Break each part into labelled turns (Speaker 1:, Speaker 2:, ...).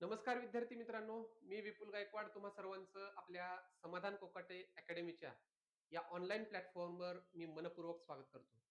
Speaker 1: नमस्कार विद्यार्थी मित्रांनो, मी विपुल गायकवाड तुम्हा सर्वांचं आपल्या समाधान कोकाटे अकॅडमीच्या या ऑनलाईन प्लॅटफॉर्मवर मी मनपूर्वक स्वागत करतो.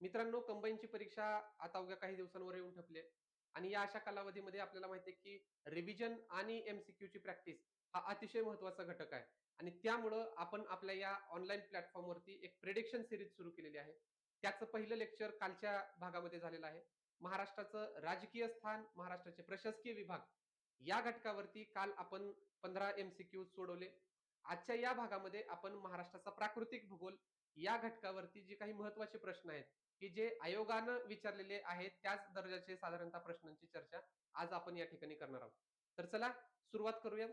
Speaker 1: मित्रांनो, कंबाईनची परीक्षा आता अवघ्या काही दिवसांवर येऊन ठेपली आहे आणि या अशा कालावधीमध्ये आपल्याला माहिती आहे की रिव्हिजन आणि एमसीक्यूची प्रॅक्टिस हा अतिशय महत्त्वाचा घटक आहे आणि त्यामुळं आपण आपल्या या ऑनलाईन प्लॅटफॉर्मवरती एक प्रिडिक्शन सीरीज सुरू केलेली आहे. त्याचं पहिलं लेक्चर कालच्या भागामध्ये झालेलं आहे. महाराष्ट्राचं राजकीय स्थान, महाराष्ट्राचे प्रशासकीय विभाग या घटकावरती काल आपण 15 एमसीक्यू सोडवले. आजच्या या भागामध्ये आपण महाराष्ट्राचा प्राकृतिक भूगोल या घटकावरती जे काही महत्त्वाचे प्रश्न आहेत, की जे आयोगानं विचारलेले आहेत, त्याच दर्जाचे साधारणतः प्रश्नांची चर्चा आज आपण या ठिकाणी करणार आहोत. तर चला सुरुवात करूया.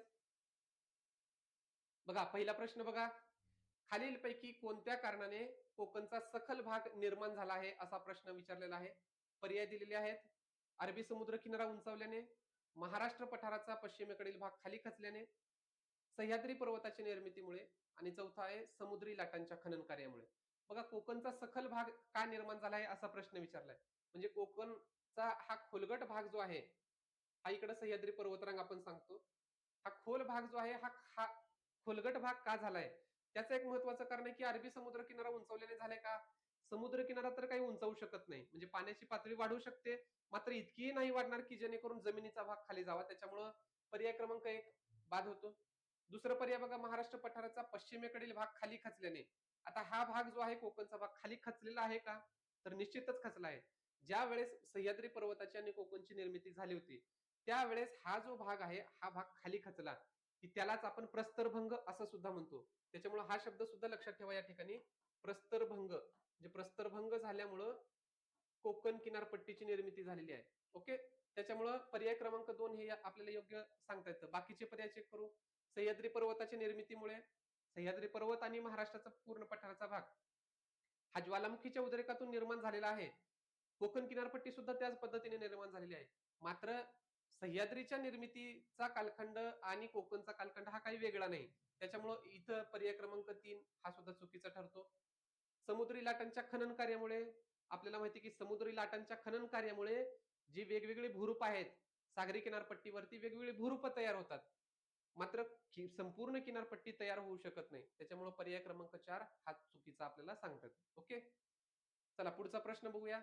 Speaker 1: बघा पहिला प्रश्न बघा. खालीलपैकी कोणत्या कारणाने कोकणचा सखल भाग निर्माण झाला आहे असा प्रश्न विचारलेला आहे. पर्याय दिलेले आहेत. अरबी समुद्र किनारा उंचावल्याने, महाराष्ट्र पठाराचा पश्चिमेकडील भाग खाली खचल्याने, सह्याद्री पर्वताच्या निर्मितीमुळे आणि चौथा आहे समुद्री लाटांच्या खनन कार्यामुळे. बघा कोकणचा सखल भाग का निर्माण झाला आहे असा प्रश्न विचारलाय. म्हणजे कोकणचा हा खोलगट भाग जो आहे, हा इकडे सह्याद्री पर्वतरांग आपण सांगतो. हा खोल भाग जो आहे हा खोलगट भाग का झालाय? त्याचं एक महत्वाचं कारण आहे की अरबी समुद्र किनारा उंचावल्याने झालाय का? समुद्र किनारा तर काही उंचावू शकत नाही. म्हणजे पाण्याची पातळी वाढू शकते, मात्र इतकीही नाही वाढणार की जेणेकरून जमिनीचा भाग खाली जावा. त्याच्यामुळं पर्याय क्रमांक 1 बाद होतो. दुसरा पर्याय बघा, महाराष्ट्र पठाराचा पश्चिमेकडील भाग खाली खचल्याने. आता हा भाग जो आहे कोकणचा भाग खाली खचलेला आहे का? तर निश्चितच खचला आहे. ज्या वेळेस सह्याद्री पर्वताची आणि कोकणची निर्मिती झाली होती, त्यावेळेस हा जो भाग आहे, हा भाग खाली खचला, की त्यालाच आपण प्रस्तरभंग असं सुद्धा म्हणतो. त्याच्यामुळे हा शब्द सुद्धा लक्षात ठेवा या ठिकाणी. प्रस्तरभंग म्हणजे प्रस्तरभंग झाल्यामुळं कोकण किनारपट्टीची निर्मिती झालेली आहे. ओके. त्याच्यामुळं पर्याय क्रमांक 2 हे आपल्याला योग्य सांगता येतं. बाकीचे पर्याय चेक करू. सह्याद्री पर्वताच्या निर्मितीमुळे सह्याद्री पर्वत आणि महाराष्ट्राचा पूर्ण पठाराचा भाग हा ज्वालामुखीच्या उद्रेकातून निर्माण झालेला आहे. कोकण किनारपट्टी सुद्धा त्याच पद्धतीने निर्माण झालेली आहे. मात्र सह्याद्रीच्या निर्मितीचा कालखंड आणि कोकणचा कालखंड हा काही वेगळा नाही. त्याच्यामुळं इथं पर्याय क्रमांक 3 हा सुद्धा चुकीचा ठरतो. समुद्री लाटांच्या खनन कार्यामुळे आपल्याला माहिती आहे की समुद्री लाटांच्या खनन कार्यामुळे जी वेगवेगळी भूरूप आहेत, सागरी किनारपट्टीवरती वेगवेगळी भूरूप तयार होतात. मात्र संपूर्ण किनारपट्टी तयार होऊ शकत नाही. त्याच्यामुळे पर्याय क्रमांक 4 हा चुकीचा आपल्याला सांगतात. ओके. चला पुढचा प्रश्न बघूया.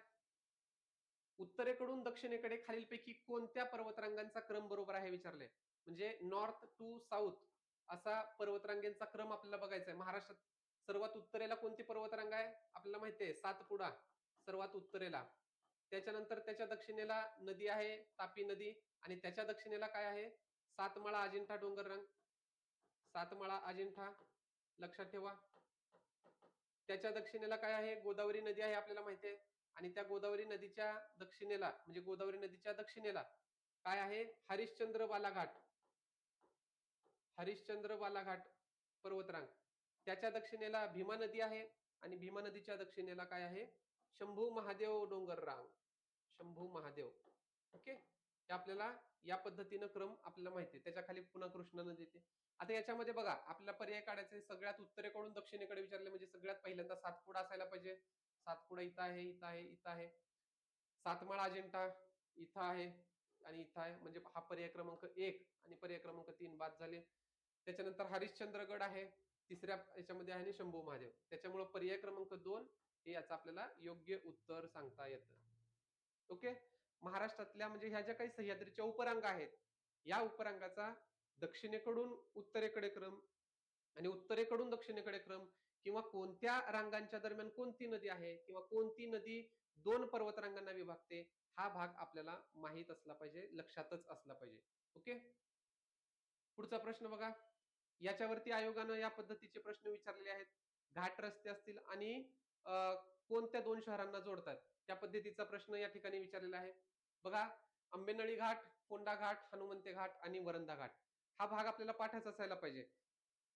Speaker 1: उत्तरेकडून दक्षिणेकडे खालीलपैकी कोणत्या पर्वतरांगांचा क्रम बरोबर आहे विचारलंय. म्हणजे नॉर्थ टू साऊथ असा पर्वतरांगेचा क्रम आपल्याला बघायचा आहे. महाराष्ट्रात सर्वात उत्तरेला कोणती पर्वतरांग आहे? आपल्याला माहिती आहे सातपुडा सर्वात उत्तरेला. त्याच्यानंतर त्याच्या दक्षिणेला नदी आहे तापी नदी आणि त्याच्या दक्षिणेला काय आहे? सातमाळा अजिंठा डोंगररांग. सातमाळा अजिंठा लक्षात ठेवा. त्याच्या दक्षिणेला काय आहे? गोदावरी नदी आहे आपल्याला माहिती आहे. आणि त्या गोदावरी नदीच्या दक्षिणेला म्हणजे गोदावरी नदीच्या दक्षिणेला काय आहे? हरिश्चंद्रवाला घाट. हरिश्चंद्रवाला घाट पर्वतरांग. त्याच्या दक्षिणेला भीमा नदी आहे आणि भीमा नदीच्या दक्षिणेला काय आहे? शंभू महादेव डोंगर रांग. शंभू महादेव. ओके. हे आपल्याला या पद्धतीनं क्रम आपल्याला माहिती आहे. त्याच्या खाली पुन्हा कृष्णा नदी येते. आता याच्यामध्ये बघा आपल्याला पर्याय काढायचे सगळ्यात उत्तरेकडून दक्षिणेकडे विचारले म्हणजे सगळ्यात पहिल्यांदा सातपुडा असायला पाहिजे. सातपुडा इथं आहे, इथं आहे, इथं आहे. सातमाळा अजिंठा इथं आहे आणि इथं आहे. म्हणजे हा पर्याय क्रमांक 1 आणि पर्याय क्रमांक 3 बाद झाले. त्याच्यानंतर हरिश्चंद्रगड आहे. तिसऱ्या याच्यामध्ये आहे आणि शंभू महादेव. त्याच्यामुळे पर्याय क्रमांक 2 हे याचं आपल्याला योग्य उत्तर सांगता येतं. ओके. महाराष्ट्रातल्या म्हणजे ह्या ज्या काही सह्याद्रीच्या उपरांगा आहेत, या उपरांगाचा दक्षिणेकडून उत्तरेकडे क्रम आणि उत्तरेकडून दक्षिणेकडे क्रम किंवा कोणत्या रांगांच्या दरम्यान कोणती नदी आहे किंवा कोणती नदी 2 पर्वतरांगांना विभागते, हा भाग आपल्याला माहीत असला पाहिजे, लक्षातच असला पाहिजे. ओके. पुढचा प्रश्न बघा. याच्यावरती आयोगानं या पद्धतीचे प्रश्न विचारलेले आहेत. घाट रस्ते असतील आणि कोणत्या 2 शहरांना जोडतात? त्या पद्धतीचा प्रश्न या ठिकाणी विचारलेला आहे. बघा, आंबेनळी घाट, फोंडा घाट, हनुमंते घाट आणि वरंधा घाट. हा भाग आपल्याला पाठाच असायला पाहिजे.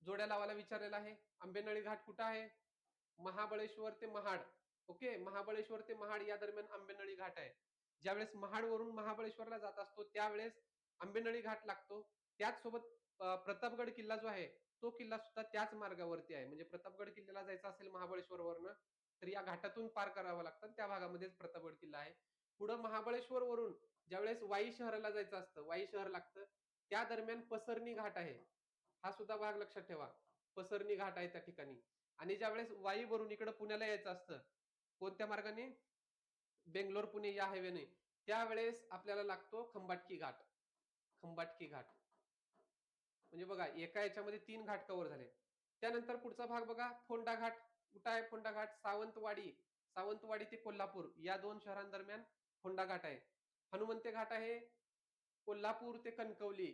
Speaker 1: जोड्या लावायला विचारलेला आहे. आंबेनळी घाट कुठं आहे? महाबळेश्वर ते महाड. ओके. महाबळेश्वर ते महाड या दरम्यान आंबेनळी घाट आहे. ज्यावेळेस महाडवरून महाबळेश्वरला जात असतो त्यावेळेस आंबेनळी घाट लागतो. त्याचसोबत प्रतापगड किल्ला जो आहे, तो किल्ला सुद्धा त्याच मार्गावरती आहे. म्हणजे प्रतापगड किल्ल्याला जायचं असेल महाबळेश्वरवरनं, तर या घाटातून पार करावं लागतं. त्या भागामध्येच प्रतापगड किल्ला आहे. पुढं महाबळेश्वरवरून ज्यावेळेस वाई शहराला जायचं असतं, वाई शहर लागतं, त्या दरम्यान पसरणी घाट आहे. हा सुद्धा भाग लक्षात ठेवा. पसरणी घाट आहे त्या ठिकाणी. आणि ज्यावेळेस वाईवरून इकडं पुण्याला यायचं असतं, कोणत्या मार्गाने? बेंगलोर पुणे या हायवेने. त्यावेळेस आपल्याला लागतो खंबाटकी घाट. खंबाटकी घाट. म्हणजे बघा एका याच्यामध्ये 3 घाट कव्हर झाले. त्यानंतर पुढचा भाग बघा फोंडा घाट. कुठं आहे फोंडा घाट? सावंतवाडी. सावंतवाडी ते कोल्हापूर या 2 शहरांदरम्यान फोंडा घाट आहे. हनुमंते घाट आहे कोल्हापूर ते कणकवली.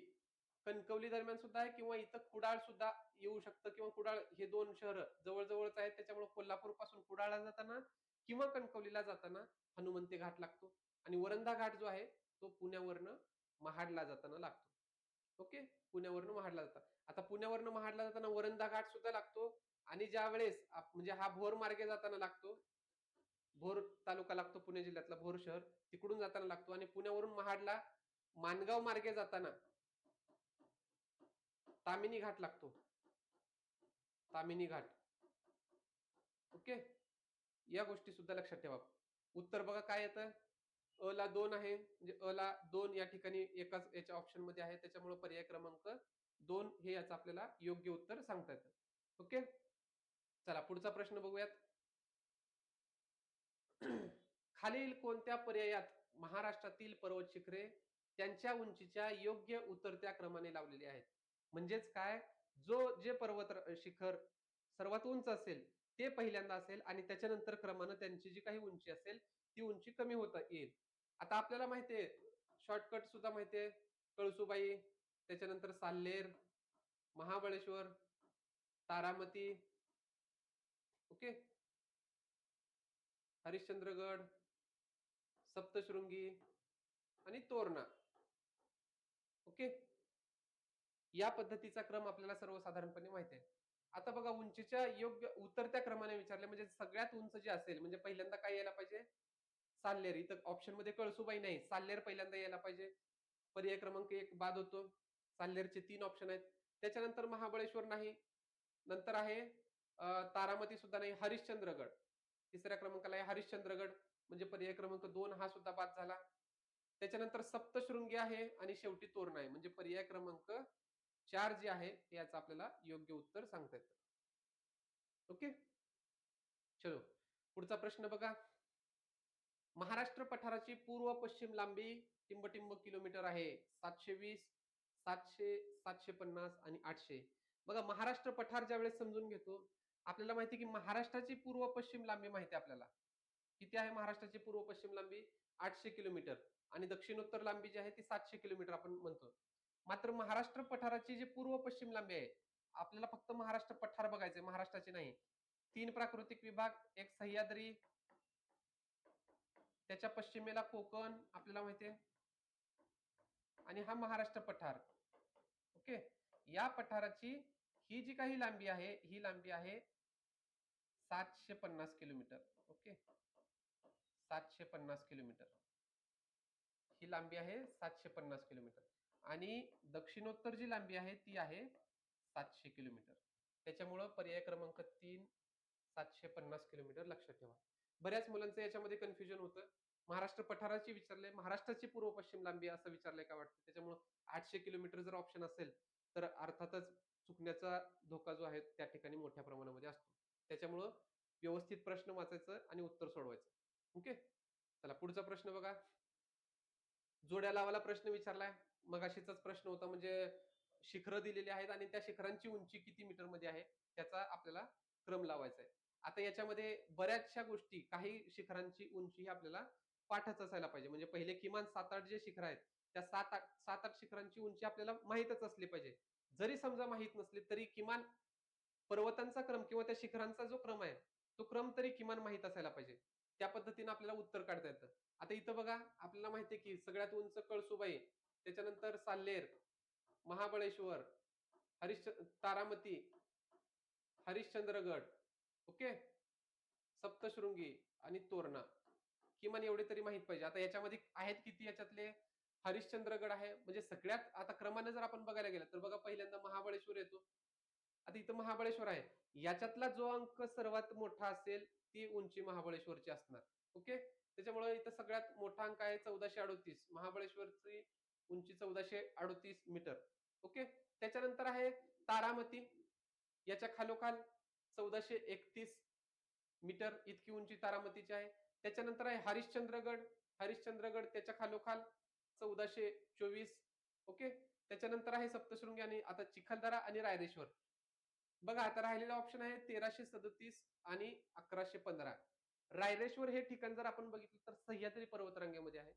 Speaker 1: कणकवली दरम्यान सुद्धा आहे किंवा इथं कुडाळ सुद्धा येऊ शकतं किंवा कुडाळ हे 2 शहरं जवळ-जवळच आहेत. त्याच्यामुळे कोल्हापूरपासून कुडाळला जाताना किंवा कणकवलीला जाताना हनुमंते घाट लागतो आणि वरंधा घाट जो आहे तो पुण्यावरनं महाडला जाताना लागतो. ओके. पुण्यावरनं महाडला जातात. आता पुण्यावरनं महाडला जाताना वरंधा घाट सुद्धा लागतो आणि ज्यावेळेस म्हणजे हा भोर मार्गे जाताना लागतो. भोर तालुका लागतो पुणे जिल्ह्यातला भोर शहर. तिकडून जाताना लागतो आणि पुण्यावरून महाडला माणगाव मार्गे जाताना तामिनी घाट लागतो. तामिनी घाट. ओके. या गोष्टी सुद्धा लक्षात ठेवा. उत्तर बघा काय येतं? अ ला 2 आहे. म्हणजे अ ला 2 या ठिकाणी एकाच याच्या ऑप्शनमध्ये आहे. त्याच्यामुळे पर्याय क्रमांक 2 हे याचं आपल्याला योग्य उत्तर सांगता येतं. ओके. चला पुढचा प्रश्न बघूयात. खालील कोणत्या पर्यायात महाराष्ट्रातील पर्वत शिखरे त्यांच्या उंचीच्या योग्य उतरत्या क्रमाने लावलेली आहेत? म्हणजेच काय? जे पर्वत शिखर सर्वात उंच असेल ते पहिल्यांदा असेल आणि त्याच्यानंतर क्रमानं त्यांची जी काही उंची असेल ती उंची कमी होता येईल. आता आपल्याला माहितीये शॉर्टकट सुद्धा माहितीये. कळसुबाई, त्याच्यानंतर साल्हेर, महाबळेश्वर, तारामती, ओके, हरिश्चंद्रगड, सप्तशृंगी आणि तोरणा. ओके. या पद्धतीचा क्रम आपल्याला सर्वसाधारणपणे माहिती आहे. आता बघा उंचीच्या योग्य उतरत्या क्रमाने विचारले म्हणजे सगळ्यात उंच जे असेल म्हणजे पहिल्यांदा काय यायला पाहिजे? साल्हेर. इथं ऑप्शन मध्ये कळसुबाई नाही. साल्हेर पहिल्यांदा यायला पाहिजे. पर्याय क्रमांक 1 बाद होतो. साल्हेरचे 3 ऑप्शन आहेत. त्याच्यानंतर महाबळेश्वर नाही. नंतर आहे तारामती सुद्धा नाही. हरिश्चंद्रगड. तिसऱ्या क्रमांकाला आहे हरिश्चंद्रगड म्हणजे पर्याय क्रमांक 2 हा सुद्धा बाद झाला. त्याच्यानंतर सप्तशृंगी आहे आणि शेवटी तोरणा आहे म्हणजे पर्याय क्रमांक 4 जे आहे याचं आपल्याला योग्य उत्तर सांगता येतं. ओके. चलो पुढचा प्रश्न बघा. महाराष्ट्र पठाराची पूर्व पश्चिम लांबी टिंब किलोमीटर आहे. 720, 700, 750 आणि 800. बघा महाराष्ट्र पठार ज्यावेळेस समजून घेतो आपल्याला माहिती की महाराष्ट्राची पूर्व पश्चिम लांबी माहिती आपल्याला. किती आहे महाराष्ट्राची पूर्व पश्चिम लांबी? 800 किलोमीटर आणि दक्षिणोत्तर लांबी जी आहे ती 700 किलोमीटर आपण म्हणतो. मात्र महाराष्ट्र पठाराची जी पूर्व पश्चिम लांबी आहे आपल्याला फक्त महाराष्ट्र पठार बघायचंय महाराष्ट्राची नाही. 3 प्राकृतिक विभाग, एक सह्याद्री, त्याच्या पश्चिमेला कोकण आपल्याला माहितीये आणि हा महाराष्ट्र पठार. ओके. या पठाराची ही जी काही लांबी आहे ही लांबी आहे 750 किलोमीटर. ओके. 750 किलोमीटर. ही लांबी आहे 750 किलोमीटर आणि दक्षिणोत्तर जी लांबी आहे ती आहे 700 किलोमीटर. त्याच्यामुळं पर्याय क्रमांक 3 750 किलोमीटर लक्षात ठेवा. बऱ्याच मुलांचं याच्यामध्ये कन्फ्युजन होतं. महाराष्ट्र पठाराची विचारले, महाराष्ट्राची पूर्व पश्चिम लांबी असं विचारलंय का वाटतं. त्याच्यामुळं 800 किलोमीटर जर ऑप्शन असेल तर अर्थातच चुकण्याचा धोका जो आहे त्या ठिकाणी मोठ्या प्रमाणामध्ये असतो. त्याच्यामुळं व्यवस्थित प्रश्न वाचायचं आणि उत्तर सोडवायचं. ओके. चला पुढचा प्रश्न बघा. जोड्या लावायला प्रश्न विचारलाय. मगाशीचाच प्रश्न होता म्हणजे शिखरं दिलेली आहेत आणि त्या शिखरांची उंची किती मीटरमध्ये आहे त्याचा आपल्याला क्रम लावायचा आहे. आता याच्यामध्ये बऱ्याचशा गोष्टी काही शिखरांची उंची ही आपल्याला पाठच असायला पाहिजे. म्हणजे पहिले किमान 7-8 जे शिखर आहेत त्या 7-8 शिखरांची उंची आपल्याला माहीतच असली पाहिजे. जरी समजा माहीत नसली तरी किमान पर्वतांचा क्रम किंवा त्या शिखरांचा जो क्रम आहे तो क्रम तरी किमान माहीत असायला पाहिजे. त्या पद्धतीने आपल्याला उत्तर काढता येतं. आता इथं बघा आपल्याला माहिती आहे की सगळ्यात उंच कळसुबाई, त्याच्यानंतर साल्हेर, महाबळेश्वर, तारामती, हरिश्चंद्रगड, ओके, सप्तशृंगी आणि तोरणा. किमान एवढे तरी माहित पाहिजे. आता याच्यामध्ये आहेत किती याच्यातले? हरिश्चंद्रगड आहे म्हणजे सगळ्यात आता क्रमाने जर आपण बघायला गेलं तर बघा पहिल्यांदा महाबळेश्वर येतो. आता इथं महाबळेश्वर आहे. याच्यातला जो अंक सर्वात मोठा असेल ती उंची महाबळेश्वरची असणार. ओके. त्याच्यामुळे इथं सगळ्यात मोठा अंक आहे 1438. महाबळेश्वरची उंची 1438 मीटर. ओके. त्याच्यानंतर आहे तारामती. याच्या खालोखाल 1431 मीटर इतकी उंची तारामतीची आहे. त्याच्यानंतर आहे हरिश्चंद्रगड. हरिश्चंद्रगड त्याच्या खालोखाल 1424. ओके. त्याच्यानंतर आहे सप्तशृंगी आणि आता चिखलदरा आणि रायरेश्वर. बघा आता राहिलेला ऑप्शन आहे 1337 आणि 1115. रायरेश्वर हे ठिकाण जर आपण बघितलं तर सह्याद्री पर्वतरांगेमध्ये आहे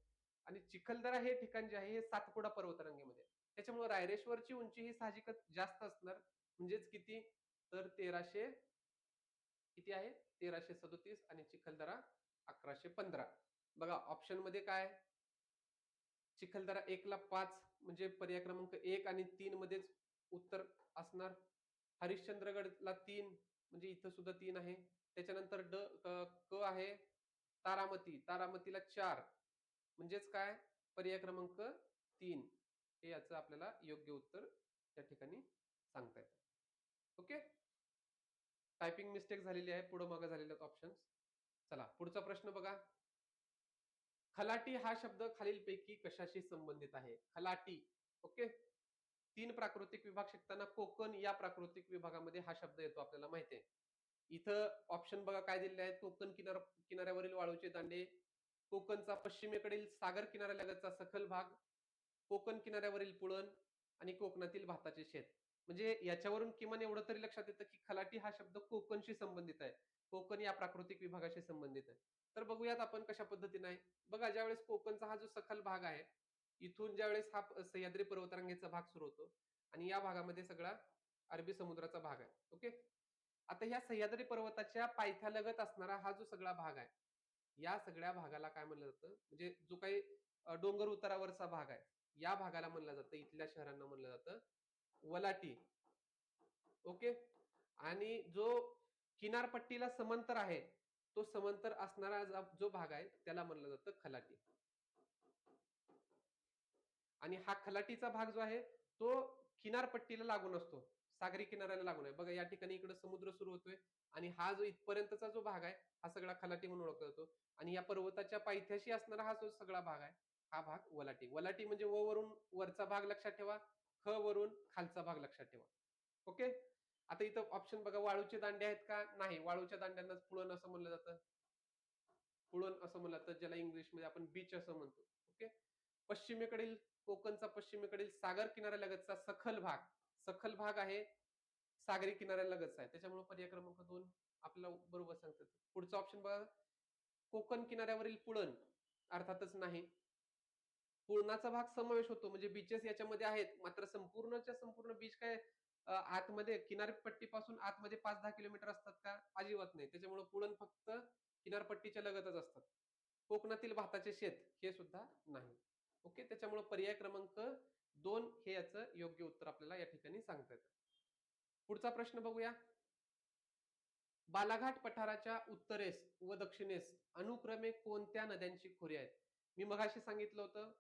Speaker 1: आणि चिखलदरा हे ठिकाण जे आहे हे सातपुडा पर्वतरांगेमध्ये आहे. त्याच्यामुळे रायरेश्वरची उंची ही साहजिकच जास्त असणार. म्हणजेच किती? तर 1300 किती आहे? 1337 आणि चिखलदरा 1115. बघा ऑप्शन मध्ये काय? चिखलदरा 1 ला 5 म्हणजे पर्याय क्रमांक 1 आणि 3 मध्येच उत्तर असणार. हरिश्चंद्रगडला 3 म्हणजे इथं सुद्धा 3 आहे. त्याच्यानंतर क आहे तारामती. तारामतीला 4 म्हणजेच काय? पर्याय क्रमांक 3 हे याचं आपल्याला योग्य उत्तर त्या ठिकाणी सांगता येतं. ओके. टायपिंग मिस्टेक झालेली आहे. पुढं मागं झालेले आहेत ऑप्शन्स. चला पुढचा प्रश्न बघा. खलाटी हा शब्द खालीलपैकी कशाशी संबंधित आहे? खलाटी. ओके. 3 प्राकृतिक विभाग शिकताना कोकण या प्राकृतिक विभागामध्ये हा शब्द येतो आपल्याला माहिती आहे. इथं ऑप्शन बघा काय दिलेले आहेत. कोकण किनाऱ्यावरील वाळूचे दांडे, कोकणचा पश्चिमेकडील सागर किनाऱ्यालगतचा सखल भाग, कोकण किनाऱ्यावरील पुळण आणि कोकणातील भाताचे शेत. म्हणजे याच्यावरून किमान एवढं तरी लक्षात येतं की खलाटी हा शब्द कोकणशी संबंधित आहे. कोकण या प्राकृतिक विभागाशी संबंधित आहे. तर बघूयात आपण कशा पद्धतीने आहे. बघा ज्यावेळेस कोकणचा हा जो सखल भाग आहे, इथून ज्यावेळेस हा सह्याद्री पर्वतरांगेचा भाग सुरू होतो आणि या भागामध्ये सगळा अरबी समुद्राचा भाग आहे. ओके. आता ह्या सह्याद्री पर्वताच्या पायथ्यालगत असणारा हा जो सगळा भाग आहे, या सगळ्या भागाला काय म्हणलं जातं? म्हणजे जो काही डोंगर उतारावरचा भाग आहे, या भागाला म्हणलं जातं, इथल्या शहरांना म्हणलं जातं वलाटी. ओके. आणि जो किनारपट्टीला समांतर आहे, तो समांतर असणारा जो भाग आहे त्याला म्हणलं जातं खलाटी. आणि हा खलाटीचा भाग जो आहे तो किनारपट्टीला लागून असतो. सागरी किनाऱ्याला लागून आहे. बघा या ठिकाणी इकडे समुद्र सुरू होतोय आणि हा जो इथपर्यंतचा जो भाग आहे हा सगळा खलाटी म्हणून ओळखला जातो. आणि या पर्वताच्या पायथ्याशी असणारा हा जो सगळा भाग आहे हा भाग वलाटी. वलाटी म्हणजे व वरून वरचा भाग लक्षात ठेवा, ख वरून खालचा भाग लक्षात ठेवा. ओके. आता इथं ऑप्शन बघा वाळूचे दांडे आहेत का? नाही. वाळूच्या दांड्यांनाच पुळण असं म्हणलं जातं. पुळण असं म्हणलं जातं ज्याला इंग्लिशमध्ये आपण बीच असं म्हणतो. ओके. पश्चिमेकडील कोकणचा पश्चिमेकडील सागर किनाऱ्यालगतचा सखल भाग आहे सागरी किनाऱ्यालगतचा आहे. त्याच्यामुळे पर्याय क्रमांक 2 आपल्याला बरोबर सांगतात. पुढचा ऑप्शन बघा. कोकण किनाऱ्यावरील पुळण अर्थातच नाही. पुळणाचा भाग समावेश होतो म्हणजे बीचेस याच्यामध्ये आहेत मात्र संपूर्णच्या संपूर्ण बीच काय आतमध्ये किनारपट्टीपासून आतमध्ये 5-10 किलोमीटर असतात का? अजिबात नाही. त्याच्यामुळे पुळण फक्त किनारपट्टीच्या लगतच असतात. कोकणातील भाताचे शेत हे सुद्धा नाही. ओके. त्याच्यामुळे पर्याय क्रमांक 2 हे याचं योग्य उत्तर आपल्याला या ठिकाणी सांगता येतं. पुढचा प्रश्न बघूया. बालाघाट पठाराच्या उत्तरेस व दक्षिणेस अनुक्रमे कोणत्या नद्यांची खोरी आहेत? मी मगाशी सांगितलं होतं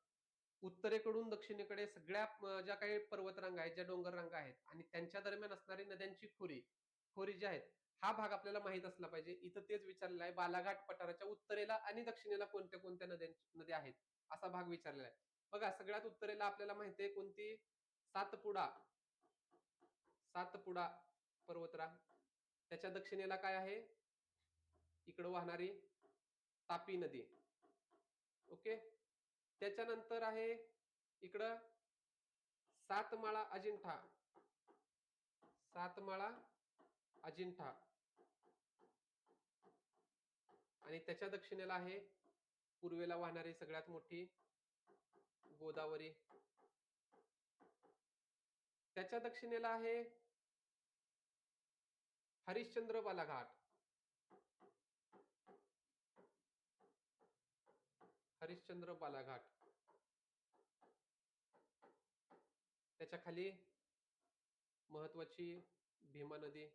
Speaker 1: उत्तरेकडून दक्षिणेकडे सगळ्या ज्या काही पर्वतरांगा आहेत, ज्या डोंगर रांगा आहेत आणि त्यांच्या दरम्यान असणारी नद्यांची खोरी जी आहेत, हा भाग आपल्याला माहित असला पाहिजे. इथं तेच विचारलेलं आहे. बालाघाट पठाराच्या उत्तरेला आणि दक्षिणेला कोणत्या कोणत्या नद्या आहेत असा भाग विचारलेला आहे. बघा सगळ्यात उत्तरेला आपल्याला माहिती आहे कोणती? सातपुडा. सातपुडा पर्वतरांग. त्याच्या दक्षिणेला काय आहे? इकडे वाहणारी तापी नदी. ओके. त्याच्यानंतर आहे इकडं सातमाळा अजिंठा. सातमाळा अजिंठा आणि त्याच्या दक्षिणेला आहे पूर्वेला वाहणारी सगळ्यात मोठी गोदावरी. त्याच्या दक्षिणेला आहे हरिश्चंद्र बालाघाट. हरिश्चंद्र बालाघाट. त्याच्या खाली महत्वाची भीमा नदी.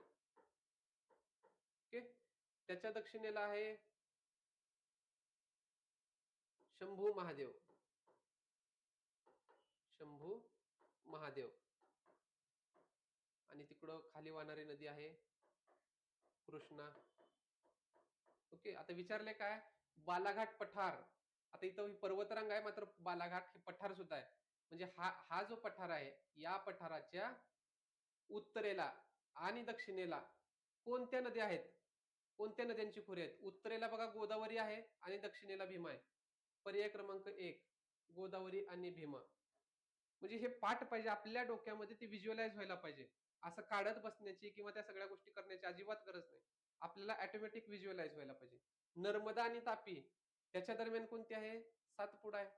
Speaker 1: ओके. त्याच्या दक्षिणेला आहे शंभू महादेव. शंभू महादेव आणि तिकडं खाली वाहणारी नदी आहे कृष्णा. ओके. आता विचारले काय? बालाघाट पठार. आता इथं ही पर्वतरांग आहे, मात्र बालाघाट हे पठार सुद्धा आहे. म्हणजे हा हा जो पठार आहे, या पठाराच्या उत्तरेला आणि दक्षिणेला कोणत्या नद्या आहेत? कोणत्या नद्यांची खोरी आहेत? उत्तरेला बघा गोदावरी आहे आणि दक्षिणेला भीमा आहे. पर्याय क्रमांक 1 गोदावरी आणि भीमा. म्हणजे हे पाठ पाहिजे आपल्या डोक्यामध्ये, ते व्हिज्युअलाइज व्हायला पाहिजे. असं काढत बसण्याची किंवा त्या सगळ्या गोष्टी करण्याची अजिबात गरज नाही. आपल्याला ऑटोमॅटिक व्हिज्युअलाइज व्हायला पाहिजे. नर्मदा आणि तापी त्याच्या दरम्यान कोणती आहे? सातपुडा आहे.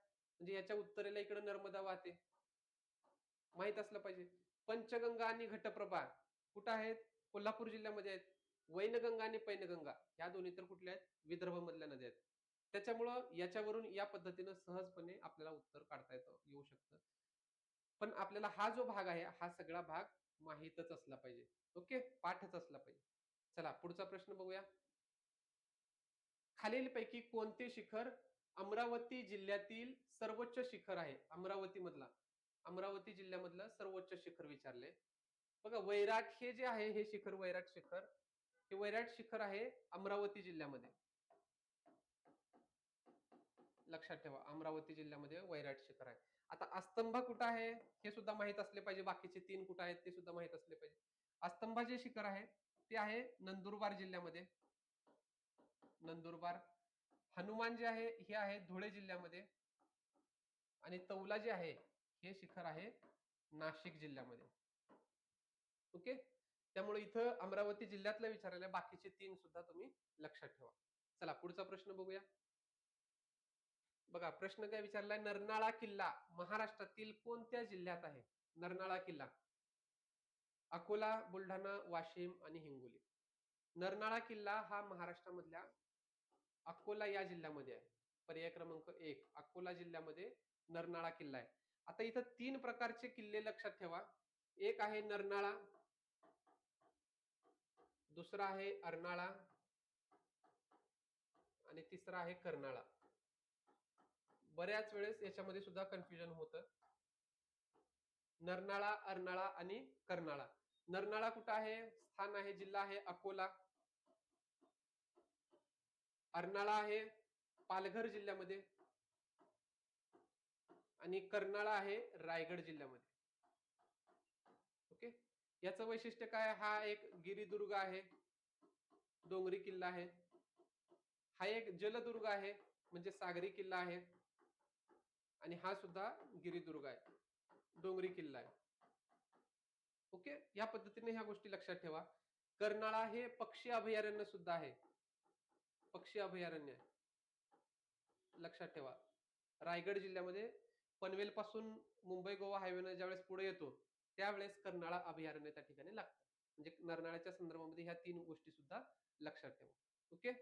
Speaker 1: म्हणजे याच्या उत्तरेला इकडे नर्मदा वाहते. माहीत असलं पाहिजे. पंचगंगा आणि घटप्रभा कुठं आहेत? कोल्हापूर जिल्ह्यामध्ये आहेत. वैनगंगा आणि पैनगंगा ह्या दोन्ही तर कुठल्या आहेत? विदर्भमधल्या नद्या आहेत. त्याच्यामुळं याच्यावरून या पद्धतीनं सहजपणे आपल्याला उत्तर काढता येऊ शकतं. पण आपल्याला हा जो भाग आहे, हा सगळा भाग माहीतच असला पाहिजे. ओके? पाठच असला पाहिजे. चला पुढचा प्रश्न बघूया. खालीलपैकी कोणते शिखर अमरावती जिल्ह्यातील सर्वोच्च शिखर आहे? अमरावती जिल्ह्यामधलं सर्वोच्च शिखर विचारले. बघा वैराट हे जे आहे, हे शिखर वैराट शिखर, हे वैराट शिखर आहे अमरावती जिल्ह्यामध्ये. लक्षात ठेवा, अमरावती जिल्ह्यामध्ये वैराट शिखर आहे. आता अस्तंभा कुठं आहे हे सुद्धा माहित असले पाहिजे. बाकीचे 3 कुठं आहेत ते सुद्धा माहित असले पाहिजे. अस्तंभा जे शिखर आहे ते आहे नंदुरबार जिल्ह्यामध्ये. नंदुरबार. हनुमान जे आहे हे आहे धुळे जिल्ह्यामध्ये. आणि तौला जे आहे हे शिखर आहे नाशिक जिल्ह्यामध्ये. ओके. त्यामुळे इथं अमरावती जिल्ह्यातलं विचारलेलं, बाकीचे 3 सुद्धा तुम्ही लक्षात ठेवा. चला पुढचा प्रश्न बघूया. बघा प्रश्न काय विचारलाय, नरनाळा किल्ला महाराष्ट्रातील कोणत्या जिल्ह्यात आहे? नरनाळा किल्ला अकोला, बुलढाणा, वाशिम आणि हिंगोली. नरनाळा किल्ला हा महाराष्ट्रामधल्या अकोला या जिल्ह्यामध्ये आहे. पर्याय क्रमांक 1 अकोला जिल्ह्यामध्ये नरनाळा किल्ला आहे. आता इथं 3 प्रकारचे किल्ले लक्षात ठेवा. एक आहे नरनाळा, दुसरा आहे अर्नाळा आणि तिसरा आहे कर्नाळा. बऱ्याच वेळेस याच्यामध्ये सुद्धा कन्फ्युजन होतं. नरनाळा, अर्नाळा आणि कर्नाळा. नरनाळा कुठं आहे? स्थान आहे, जिल्हा आहे अकोला. अर्नाळा आहे पालघर जिल्ह्यामध्ये आणि कर्नाळा आहे रायगड जिल्ह्यामध्ये. ओके. याचं वैशिष्ट्य काय? हा एक गिरिदुर्ग आहे, डोंगरी किल्ला आहे. हा एक जलदुर्ग आहे, म्हणजे सागरी किल्ला आहे. आणि हा सुद्धा गिरिदुर्ग आहे, डोंगरी किल्ला आहे. ओके. या पद्धतीने ह्या गोष्टी लक्षात ठेवा. कर्नाळा हे पक्षी अभयारण्य सुद्धा आहे, पक्षी अभयारण्य लक्षात ठेवा. रायगड जिल्ह्यामध्ये पनवेल पासून मुंबई गोवा हायवेनं ज्यावेळेस पुढे येतो त्यावेळेस कर्नाळा अभयारण्य त्या ठिकाणी लागतं. म्हणजे नरनाळ्याच्या संदर्भामध्ये ह्या 3 गोष्टी सुद्धा लक्षात ठेवा. ओके.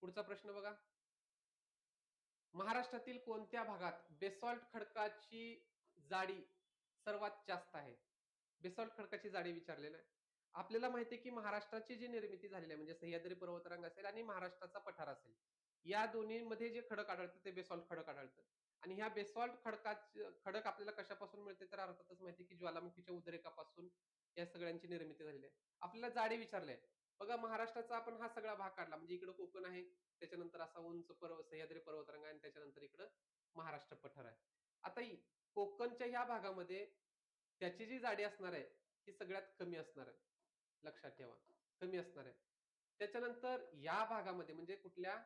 Speaker 1: पुढचा प्रश्न बघा. महाराष्ट्रातील कोणत्या भागात बेसॉल्ट खडकाची जाडी सर्वात जास्त आहे? बेसॉल्ट खडकाची जाडी विचारलेलं आहे. आपल्याला माहिती आहे की महाराष्ट्राची जी निर्मिती झालेली आहे, म्हणजे सह्याद्री पर्वतरांग असेल आणि महाराष्ट्राचा पठार असेल, या दोन्हीमध्ये जे खडक आढळतं ते बेसॉल्ट खडक आढळतं. आणि ह्या बेसॉल्ट खडक आपल्याला कशापासून मिळते? तर अर्थातच माहिती आहे की ज्वालामुखीच्या उद्रेकापासून या सगळ्यांची निर्मिती झालेली आहे. आपल्याला जाडी विचारले. बघा महाराष्ट्राचा आपण हा सगळा भाग काढला, म्हणजे इकडे कोकण आहे, त्याच्यानंतर असा उंच सह्याद्री पर्वतरांग आहे आणि त्याच्यानंतर इकडं महाराष्ट्र पठार आहे. आता कोकणच्या ह्या भागामध्ये त्याची जी जाडी असणार आहे ती सगळ्यात कमी असणार आहे. लक्षात ठेवा, कमी असणार आहे. त्याच्यानंतर या भागामध्ये म्हणजे कुठल्या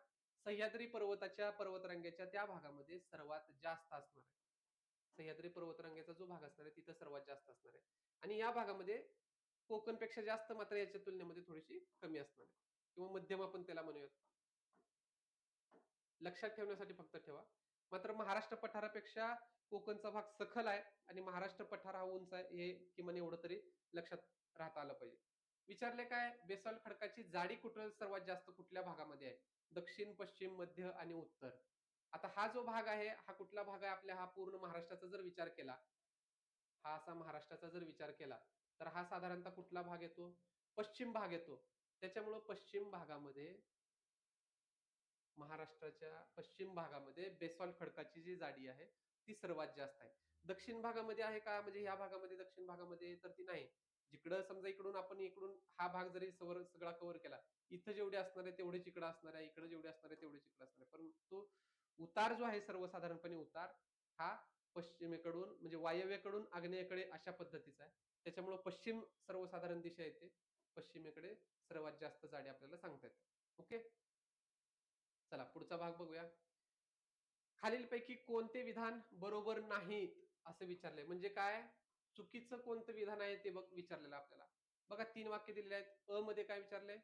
Speaker 1: सह्याद्री पर्वताच्या पर्वतरांगेच्या त्या भागामध्ये सर्वात जास्त असणार आहे. सह्याद्री पर्वतरांगेचा जो भाग असणार आहे तिथं सर्वात जास्त असणार आहे. आणि या भागामध्ये कोकणपेक्षा जास्त मात्र याच्या तुलनेमध्ये थोडीशी कमी असणार आहे, किंवा मध्यम आपण त्याला म्हणूयात. लक्षात ठेवण्यासाठी फक्त ठेवा. मात्र महाराष्ट्र पठारापेक्षा कोकणचा भाग सखल आहे आणि महाराष्ट्र पठार हा उंच आहे, हे किमान एवढं तरी लक्षात राहता आलं पाहिजे. विचारले काय? बेसॉल्ट खडकाची जाडी कुठं सर्वात जास्त कुठल्या भागामध्ये आहे? दक्षिण, पश्चिम, मध्य आणि उत्तर. आता हा जो भाग आहे हा कुठला भाग आहे? आपल्या हा पूर्ण महाराष्ट्राचा जर विचार केला, हा असा महाराष्ट्राचा जर विचार केला तर हा साधारणतः कुठला भाग येतो? पश्चिम भाग येतो. त्याच्यामुळं पश्चिम भागामध्ये, महाराष्ट्राच्या पश्चिम भागामध्ये बेसॉल्ट खडकाची जी जाडी आहे ती सर्वात जास्त आहे. दक्षिण भागामध्ये आहे का? म्हणजे ह्या भागामध्ये, दक्षिण भागामध्ये तर ती नाही. जिकडं समजा इकडून आपण इकडून हा भाग जरी सगळा कव्हर केला, इथं जेवढे असणार आहे तेवढेच इकडं असणार आहे, इकडे जेवढे असणार आहे तेवढेच इकडे असणार आहे. परंतु उतार जो आहे सर्वसाधारणपणे उतार हा पश्चिमेकडून म्हणजे वायव्येकडून आग्नेयेकडे अशा पद्धतीचा आहे. त्याच्यामुळे पश्चिम सर्वसाधारण दिशा येते. पश्चिमेकडे सर्वात जास्त जाडी आपल्याला सांगता येते. ओके. चला पुढचा भाग बघूया. खालीलपैकी कोणते विधान बरोबर नाहीत असं विचारलंय. म्हणजे काय? चुकीचं कोणतं विधान आहे ते विचारलेलं आपल्याला. बघा 3 वाक्य दिलेली आहेत. अ मध्ये काय विचारलंय?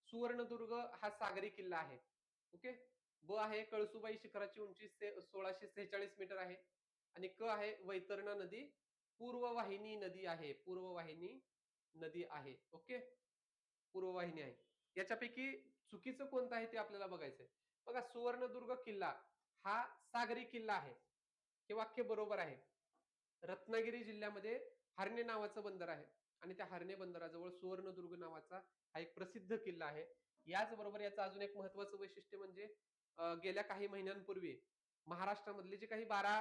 Speaker 1: सुवर्णदुर्ग हा सागरी किल्ला आहे. ओके. ब आहे कळसुबाई शिखराची उंची 1646 मीटर आहे. आणि क आहे वैतरणा नदी पूर्ववाहिनी नदी आहे. पूर्ववाहिनी नदी आहे. ओके. पूर्ववाहिनी आहे. याच्यापैकी चुकीचं कोणतं आहे ते आपल्याला बघायचंय. बघा सुवर्णदुर्ग किल्ला हा सागरी किल्ला आहे. हे वाक्य बरोबर आहे. रत्नागिरी जिल्ह्यामध्ये हर्णे नावाचं बंदर आहे आणि त्या हर्णे बंदराजवळ सुवर्णदुर्ग नावाचा हा एक प्रसिद्ध किल्ला आहे. याचबरोबर याचं अजून एक महत्वाचं वैशिष्ट्य म्हणजे गेल्या काही महिन्यांपूर्वी महाराष्ट्रामधले जे काही 12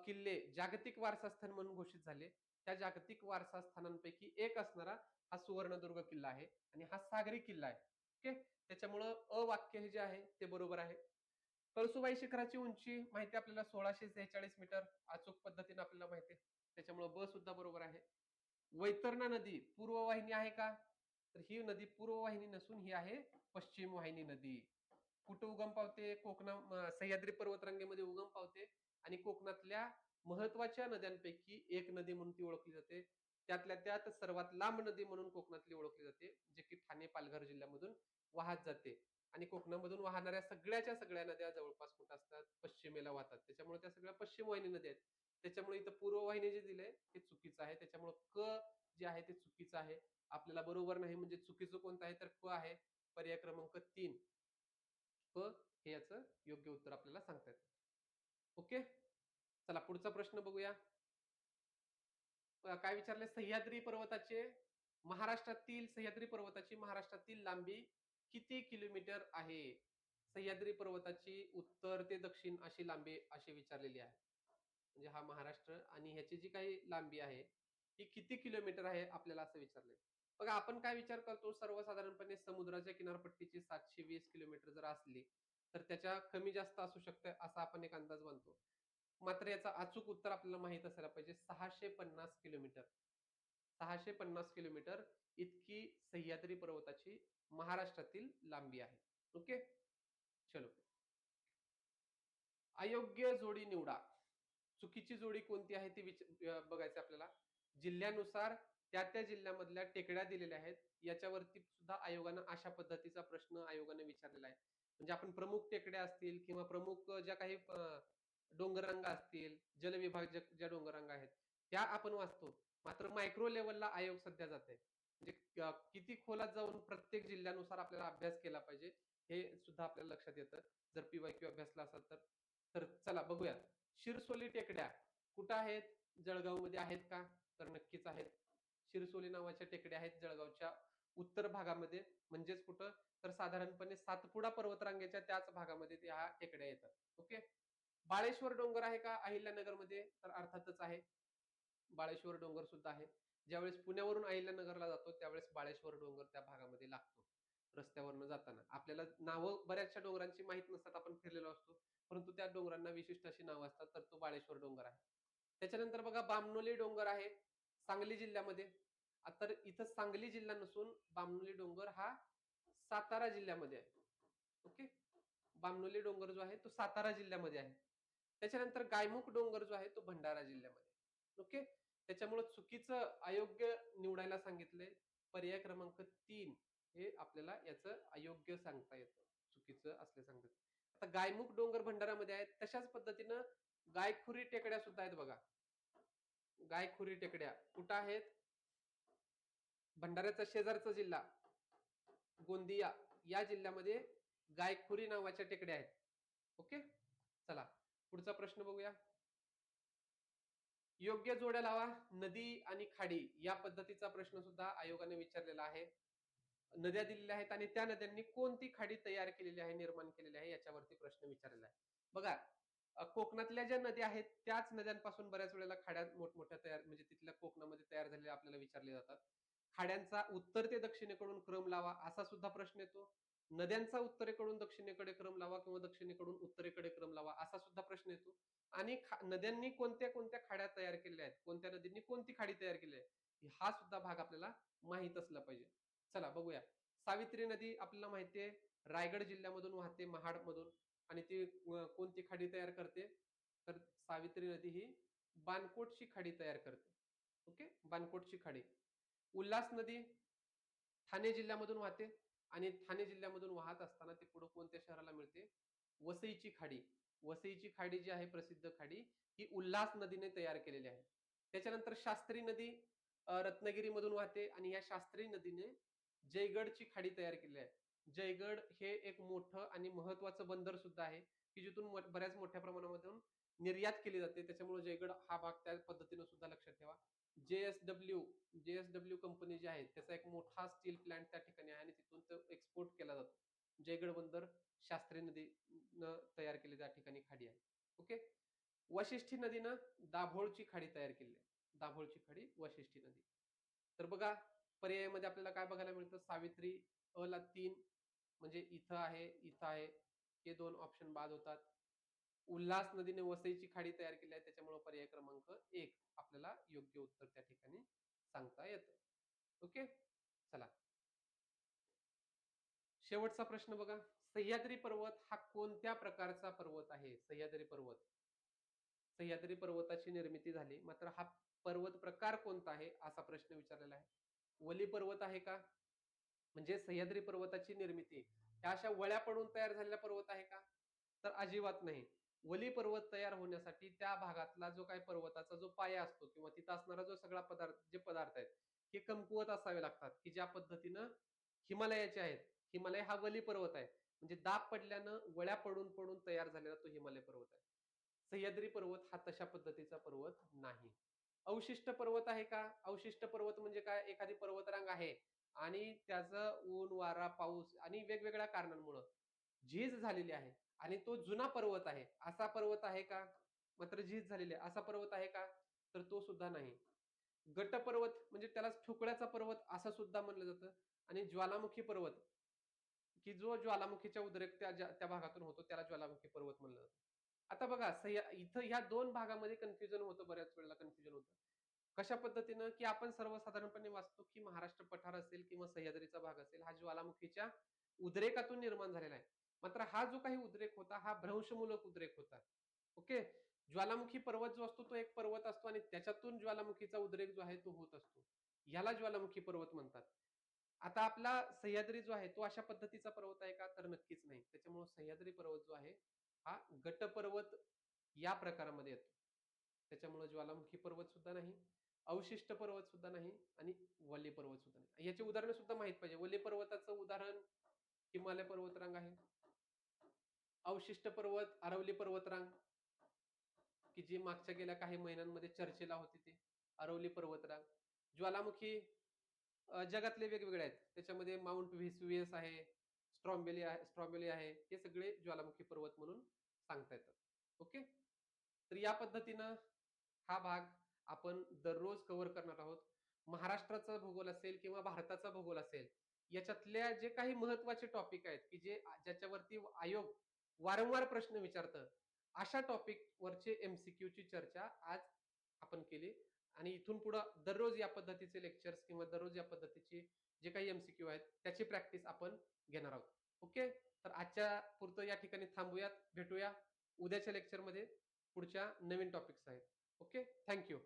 Speaker 1: किल्ले जागतिक वारसा स्थान म्हणून घोषित झाले, त्या जागतिक वारसा स्थानांपैकी एक असणारा हा सुवर्णदुर्ग किल्ला आहे आणि हा सागरी किल्ला आहे. ओके. त्याच्यामुळं अवाक्य हे जे आहे ते बरोबर आहे. कळसुबाई शिखराची उंची माहिती आपल्याला 1646 मीटर अचूक पद्धतीने आपल्याला माहिती आहे. त्याच्यामुळे ब सुद्धा बरोबर आहे. वैतरणा नदी पूर्ववाहिनी आहे का? तर ही नदी पूर्ववाहिनी नसून ही आहे पश्चिम वाहिनी नदी. कुठे उगम पावते? सह्याद्री पर्वतरांगेमध्ये उगम पावते आणि कोकणातल्या महत्वाच्या नद्यांपैकी एक नदी म्हणून ती ओळखली जाते. त्यातल्या त्यात सर्वात लांब नदी म्हणून कोकणातली ओळखली जाते, जे की ठाणे पालघर जिल्ह्यामधून वाहत जाते. आणि कोकणामधून वाहणाऱ्या सगळ्याच्या सगळ्या नद्या जवळपास कुठं असतात? पश्चिमेला वाहतात. त्याच्यामुळे त्या सगळ्या पश्चिम वाहिनी नद्या आहेत. त्याच्यामुळे इथं पूर्ववाहिनी जे दिलंय ते चुकीचं आहे. त्याच्यामुळे क जे आहे ते चुकीचं आहे. आपल्याला बरोबर नाही म्हणजे चुकीचं कोणतं आहे तर क आहे. पर्याय क्रमांक 3 क हे याचं योग्य उत्तर आपल्याला सांगता येतं. ओके. चला पुढचा प्रश्न बघूया. काय विचारले? सह्याद्री पर्वताची महाराष्ट्रातील लांबी किती किलोमीटर आहे? सह्याद्री पर्वताची उत्तर ते दक्षिण अशी लांबी अशी विचारलेली आहे. म्हणजे हा महाराष्ट्र आणि ह्याची जी काही लांबी आहे ही किती किलोमीटर आहे आपल्याला असं विचारलंय. बघा आपण काय विचार करतो सर्वसाधारणपणे समुद्राच्या किनारपट्टीची 720 किलोमीटर जर असली तर त्याच्या कमी जास्त असू शकते असा आपण एक अंदाज बांधतो. मात्र याचं अचूक उत्तर आपल्याला माहित असायला पाहिजे. 650 किलोमीटर. 650 किलोमीटर इतकी सह्याद्री पर्वताची महाराष्ट्रातील लांबी आहे. ओके. चलो. अयोग्य जोडी निवडा. चुकीची जोडी कोणती आहे ती बघायचं आपल्याला. जिल्ह्यानुसार त्या जिल्ह्यामधल्या टेकड्या दिलेल्या आहेत. याच्यावरती सुद्धा आयोगानं अशा पद्धतीचा प्रश्न आयोगाने विचारलेला आहे. म्हणजे आपण प्रमुख टेकड्या असतील किंवा प्रमुख ज्या काही डोंगररांगा असतील, जलविभाजक ज्या डोंगररांगा आहेत, त्या आपण वाचतो. मात्र मायक्रो लेव्हलला आयोग सध्या जाते. म्हणजे किती खोलात जाऊन प्रत्येक जिल्ह्यानुसार आपल्याला अभ्यास केला पाहिजे, हे सुद्धा आपल्याला लक्षात येतं. जर पी-वाय-क्यू अभ्यासला असाल तर. तर चला बघूया. शिरसोली टेकड्या कुठं आहेत? जळगावमध्ये आहेत का? तर नक्कीच आहेत. शिरसोली नावाच्या टेकड्या आहेत जळगावच्या उत्तर भागामध्ये. म्हणजेच कुठं? तर साधारणपणे सातपुडा पर्वतरांगेच्या त्याच भागामध्ये ह्या टेकड्या येतात. ओके. बाळेश्वर डोंगर आहे का अहिल्यानगरमध्ये? तर अर्थातच आहे. बाळेश्वर डोंगर सुद्धा आहे. ज्यावेळेस पुण्यावरून अहिल्यानगरला जातो त्यावेळेस बाळेश्वर डोंगर त्या भागामध्ये लागतो. रस्त्यावरनं जाताना. आपल्याला नावं बऱ्याचशा डोंगरांची माहीत नसतात. आपण फिरलेलो असतो. परंतु त्या डोंगरांना विशिष्ट अशी नावं असतात. तर तो बाळेश्वर डोंगर आहे. त्याच्यानंतर बघा बामणोली डोंगर आहे सांगली जिल्ह्यामध्ये. तर इथं सांगली जिल्हा नसून बामणोली डोंगर हा सातारा जिल्ह्यामध्ये आहे. ओके. बामणोली डोंगर जो आहे तो सातारा जिल्ह्यामध्ये आहे. त्याच्यानंतर गायमुख डोंगर जो आहे तो भंडारा जिल्ह्यामध्ये. ओके. त्याच्यामुळे चुकीचं अयोग्य निवडायला सांगितलंय. पर्याय क्रमांक 3 हे आपल्याला याचं अयोग्य सांगता येतं. चुकीचं असले सांगतात. आता गायमुख डोंगर भंडारामध्ये आहेत. तशाच पद्धतीनं गायखुरी टेकड्या सुद्धा आहेत बघा. गायखुरी टेकड्या कुठं आहेत? भंडाऱ्याचा शेजारचा जिल्हा गोंदिया या जिल्ह्यामध्ये गायखुरी नावाच्या टेकड्या आहेत. ओके. चला पुढचा प्रश्न बघूया. योग्य जोड्या लावा. नदी आणि खाडी या पद्धतीचा प्रश्न सुद्धा आयोगाने विचारलेला आहे. नद्या दिलेल्या आहेत आणि त्या नद्यांनी कोणती खाडी तयार केलेली आहे, निर्माण केलेली आहे याच्यावरती प्रश्न विचारलेला आहे. बघा कोकणातल्या ज्या नद्या आहेत त्याच नद्यांपासून बऱ्याच वेळेला खाड्या मोठमोठ्या तयार म्हणजे तिथल्या कोकणामध्ये तयार झालेल्या आपल्याला विचारले जातात. खाड्यांचा उत्तर ते दक्षिणेकडून क्रम लावा असा सुद्धा प्रश्न येतो. नद्यांचा उत्तरेकडून दक्षिणेकडे क्रम लावा किंवा दक्षिणेकडून उत्तरेकडे क्रम लावा असा सुद्धा प्रश्न येतो. आणि नद्यांनी कोणत्या कोणत्या खाड्या तयार केलेल्या आहेत, कोणत्या नदींनी कोणती खाडी तयार केली आहे, हा सुद्धा भाग आपल्याला माहित असला पाहिजे. चला बघूया. सावित्री नदी आपल्याला माहिती आहे रायगड जिल्ह्यामधून वाहते, महाडमधून. आणि ती कोणती खाडी तयार करते, तर सावित्री नदी ही बाणकोटची खाडी तयार करते. ओके, बाणकोटची खाडी. उल्हास नदी ठाणे जिल्ह्यामधून वाहते आणि ठाणे जिल्ह्यामधून वाहत असताना ते पुढे कोणत्या शहराला मिळते, वसईची खाडी. वसईची खाडी जी आहे प्रसिद्ध खाडी, ही उल्हास नदीने तयार केलेली आहे. त्याच्यानंतर शास्त्री नदी रत्नागिरीमधून वाहते आणि या शास्त्री नदीने जयगडची खाडी तयार केलेली आहे. जयगड हे एक मोठं आणि महत्वाचं बंदर सुद्धा आहे, की जिथून बऱ्याच मोठ्या प्रमाणामधून निर्यात केली जाते. त्याच्यामुळे जयगड हा भाग त्या पद्धतीने सुद्धा लक्षात ठेवा. जेएसडब्ल्यू जेएसडब्ल्यू कंपनी जी आहे त्याचा एक मोठा स्टील प्लांट त्या ठिकाणी आहे आणि तिथून तो एक्सपोर्ट केला जातो. जयगड बंदर शास्त्री नदीनं तयार केलेली त्या ठिकाणी खाडी आहे. ओके. वाशिष्ठी नदीनं दाभोळची खाडी तयार केली आहे. दाभोळची खाडी, वाशिष्ठी नदी. तर बघा पर्यायामध्ये आपल्याला काय बघायला मिळतं, सावित्री अ ला 3 म्हणजे इथं आहे, इथं आहे. हे 2 ऑप्शन बाद होतात. उल्हास नदीने वसईची खाडी तयार केली आहे, त्याच्यामुळे पर्याय क्रमांक 1 आपल्याला योग्य उत्तर त्या ठिकाणी सांगता येतं. ओके. चला शेवटचा प्रश्न बघा. सह्याद्री पर्वत हा कोणत्या प्रकारचा पर्वत आहे? सह्याद्री पर्वत. सह्याद्री पर्वताची निर्मिती झाली, मात्र हा पर्वत प्रकार कोणता आहे असा प्रश्न विचारलेला आहे. वली पर्वत आहे का? म्हणजे सह्याद्री पर्वताची निर्मिती ह्या अशा वळ्या पडून तयार झालेला पर्वत आहे का? तर अजिबात नाही. वली पर्वत तयार होण्यासाठी त्या भागातला जो काही पर्वताचा जो पाया असतो किंवा तिथं असणारा जो सगळा पदार्थ आहेत, हे कमकुवत असावे लागतात, की ज्या पद्धतीनं हिमालयाचे आहेत. हिमालय हा वली पर्वत आहे. म्हणजे दाब पडल्यानं वळ्या पडून पडून तयार झालेला तो हिमालय पर्वत आहे. सह्याद्री पर्वत हा तशा पद्धतीचा पर्वत नाही. अवशिष्ट पर्वत आहे का? अवशिष्ट पर्वत म्हणजे काय? एखादी पर्वतरांग आहे आणि त्याचं ऊन, वारा, पाऊस आणि वेगवेगळ्या कारणांमुळं झीज झालेली आहे आणि तो जुना पर्वत आहे. असा पर्वत आहे का? मात्र झीज झालेली आहे. असा पर्वत आहे का? तर तो सुद्धा नाही. गटपर्वत म्हणजे त्याला ठोकळ्याचा पर्वत असं सुद्धा म्हणलं जातं. आणि ज्वालामुखी पर्वत, की जो ज्वालामुखीच्या उद्रेक त्या भागातून होतो त्याला ज्वालामुखी पर्वत म्हणलं जातं. आता बघा इथं ह्या 2 भागामध्ये कन्फ्युजन होतं, बऱ्याच वेळेला कन्फ्युजन होतं. कशा पद्धतीनं, की आपण सर्वसाधारणपणे वाचतो, की महाराष्ट्र पठार असेल किंवा सह्याद्रीचा भाग असेल, हा ज्वालामुखीच्या उद्रेकातून निर्माण झालेला आहे. मात्र हा जो काही उद्रेक होता, हा भ्रंशमूलक उद्रेक होता. ओके. ज्वालामुखी पर्वत जो असतो, तो एक पर्वत असतो आणि त्याच्यातून ज्वालामुखीचा उद्रेक जो आहे, तो होत असतो. ह्याला ज्वालामुखी पर्वत म्हणतात. आता आपला सह्याद्री जो आहे, तो अशा पद्धतीचा पर्वत आहे का? तर नक्कीच नाही. त्याच्यामुळे सह्याद्री पर्वत जो आहे, हा गटपर्वत या प्रकारामध्ये येतो. त्याच्यामुळे ज्वालामुखी पर्वत सुद्धा नाही, अवशिष्ट पर्वत सुद्धा नाही आणि वल्ली पर्वत सुद्धा नाही. याची उदाहरणं सुद्धा माहित पाहिजे. वल्ली पर्वताचं उदाहरण हिमालय पर्वतरांग आहे. अवशिष्ट पर्वत अरवली पर्वतरांग, की जी मागच्या गेल्या काही महिन्यांमध्ये चर्चेला होती ती अरवली पर्वतरांग. ज्वालामुखी जगातले वेगवेगळे आहेत. त्याच्यामध्ये माउंट व्हेसुवियस आहे, स्ट्रॉम्बेली आहे. हे सगळे ज्वालामुखी पर्वत म्हणून सांगता येतात. ओके. तर या पद्धतीनं हा भाग आपण दररोज कव्हर करणार आहोत. महाराष्ट्राचा भूगोल असेल किंवा भारताचा भूगोल असेल, याच्यातल्या जे काही महत्त्वाचे टॉपिक आहेत, की ज्याच्यावरती आयोग वारंवार प्रश्न विचारतं, अशा टॉपिक वरचे एम-सी-क्यूची चर्चा आज आपण केली आणि इथून पुढं दररोज या पद्धतीचे लेक्चर्स किंवा दररोज या पद्धतीचे जे काही एम-सी-क्यू आहेत, त्याची प्रॅक्टिस आपण घेणार आहोत. ओके. तर आजच्या पुरतं या ठिकाणी थांबूयात. भेटूया उद्याच्या लेक्चरमध्ये पुढच्या नवीन टॉपिक्स आहेत. ओके. Thank you.